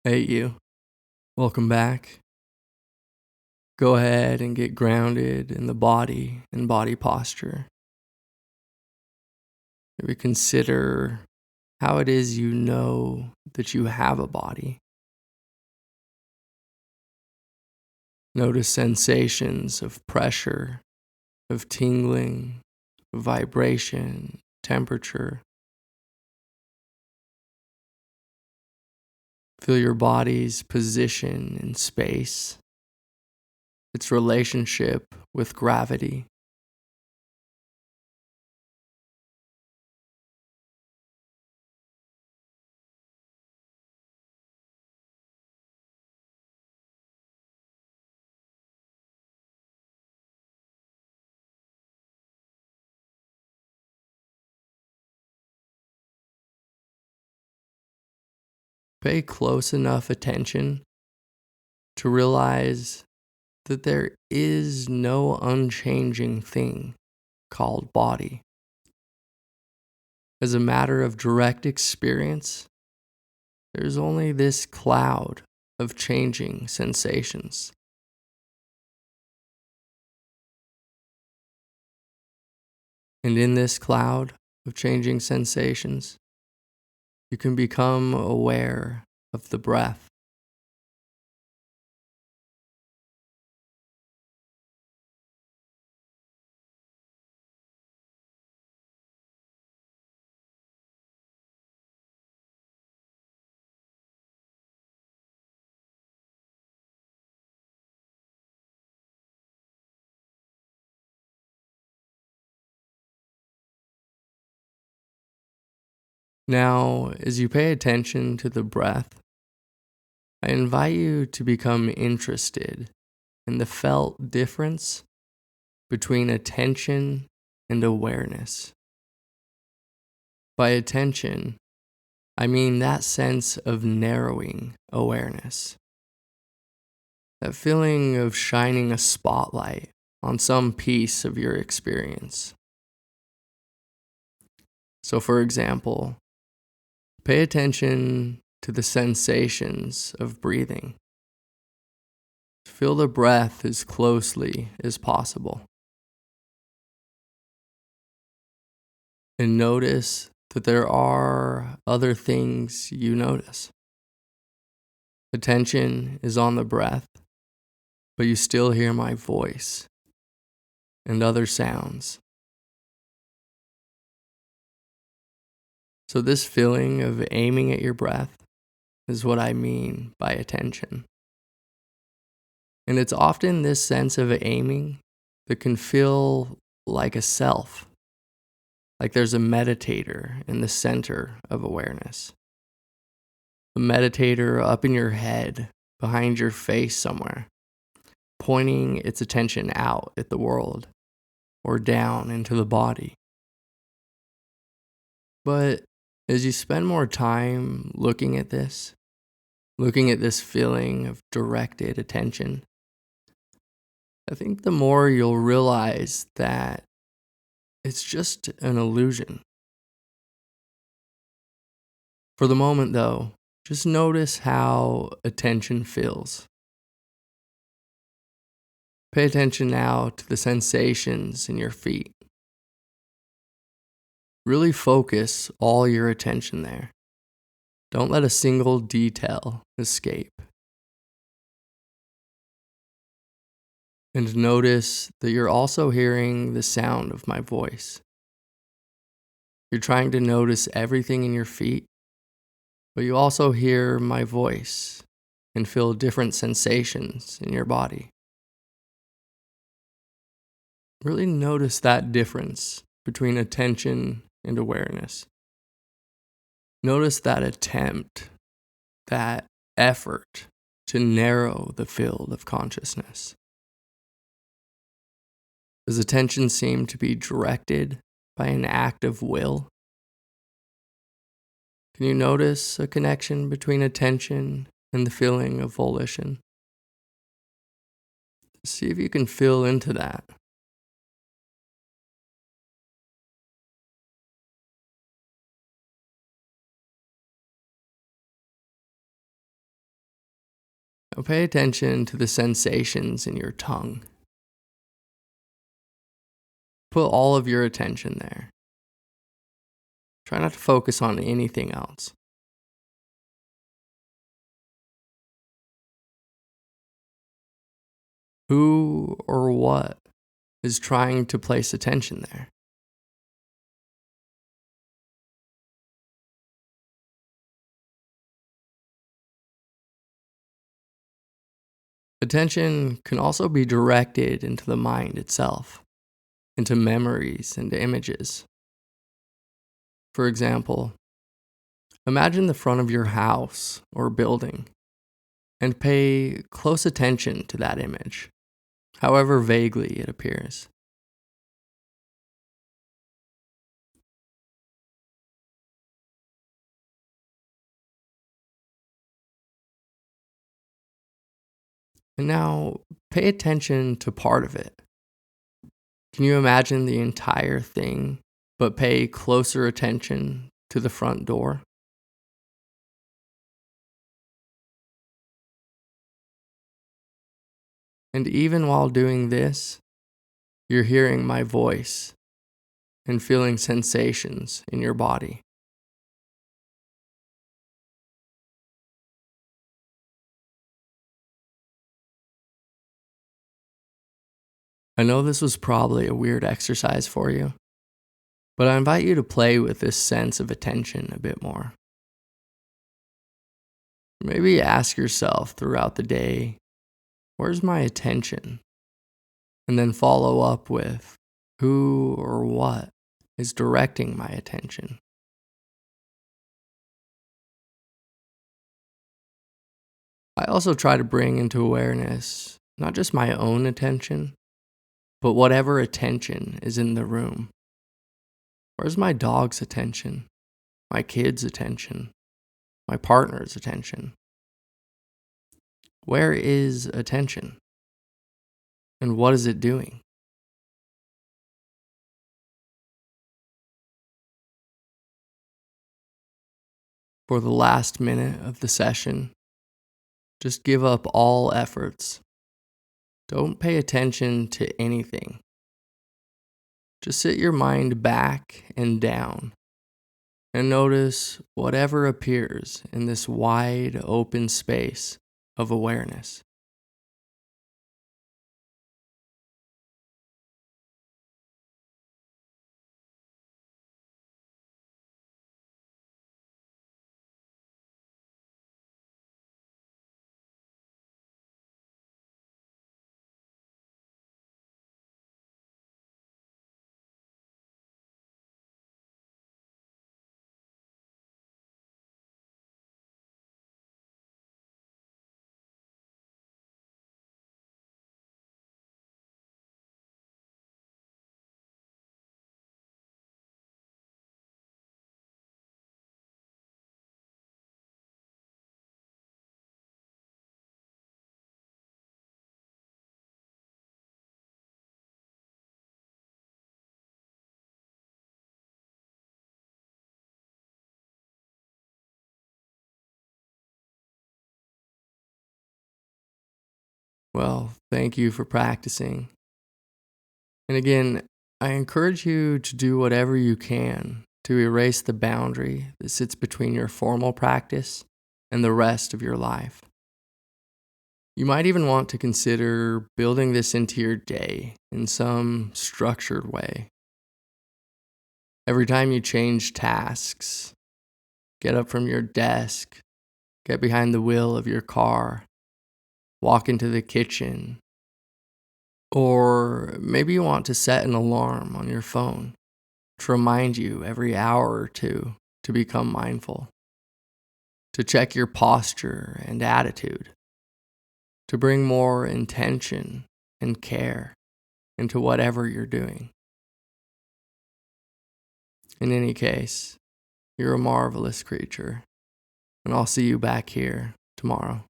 Hey, you. Welcome back. Go ahead and get grounded in the body and body posture. Maybe consider how it is you know that you have a body. Notice sensations of pressure, of tingling, of vibration, temperature. Feel your body's position in space, its relationship with gravity. Pay close enough attention to realize that there is no unchanging thing called body. As a matter of direct experience, there's only this cloud of changing sensations. And in this cloud of changing sensations, you can become aware of the breath. Now, as you pay attention to the breath, I invite you to become interested in the felt difference between attention and awareness. By attention, I mean that sense of narrowing awareness. That feeling of shining a spotlight on some piece of your experience. So, for example, pay attention to the sensations of breathing. Feel the breath as closely as possible. And notice that there are other things you notice. Attention is on the breath, but you still hear my voice and other sounds. So, this feeling of aiming at your breath is what I mean by attention. And it's often this sense of aiming that can feel like a self, like there's a meditator in the center of awareness. A meditator up in your head, behind your face somewhere, pointing its attention out at the world or down into the body. But as you spend more time looking at this feeling of directed attention, I think the more you'll realize that it's just an illusion. For the moment, though, just notice how attention feels. Pay attention now to the sensations in your feet. Really focus all your attention there. Don't let a single detail escape. And notice that you're also hearing the sound of my voice. You're trying to notice everything in your feet, but you also hear my voice and feel different sensations in your body. Really notice that difference between attention and awareness. Notice that attempt, that effort to narrow the field of consciousness. Does attention seem to be directed by an act of will? Can you notice a connection between attention and the feeling of volition? See if you can feel into that. Now pay attention to the sensations in your tongue. Put all of your attention there. Try not to focus on anything else. Who or what is trying to place attention there? Attention can also be directed into the mind itself, into memories and images. For example, imagine the front of your house or building and pay close attention to that image, however vaguely it appears. And now pay attention to part of it. Can you imagine the entire thing, but pay closer attention to the front door? And even while doing this, you're hearing my voice and feeling sensations in your body. I know this was probably a weird exercise for you, but I invite you to play with this sense of attention a bit more. Maybe ask yourself throughout the day, where's my attention? And then follow up with who or what is directing my attention. I also try to bring into awareness not just my own attention, but whatever attention is in the room. Where's my dog's attention? My kid's attention? My partner's attention? Where is attention? And what is it doing? For the last minute of the session, just give up all efforts. Don't pay attention to anything. Just sit your mind back and down and notice whatever appears in this wide open space of awareness. Well, thank you for practicing. And again, I encourage you to do whatever you can to erase the boundary that sits between your formal practice and the rest of your life. You might even want to consider building this into your day in some structured way. Every time you change tasks, get up from your desk, get behind the wheel of your car, walk into the kitchen, or maybe you want to set an alarm on your phone to remind you every hour or two to become mindful, to check your posture and attitude, to bring more intention and care into whatever you're doing. In any case, you're a marvelous creature, and I'll see you back here tomorrow.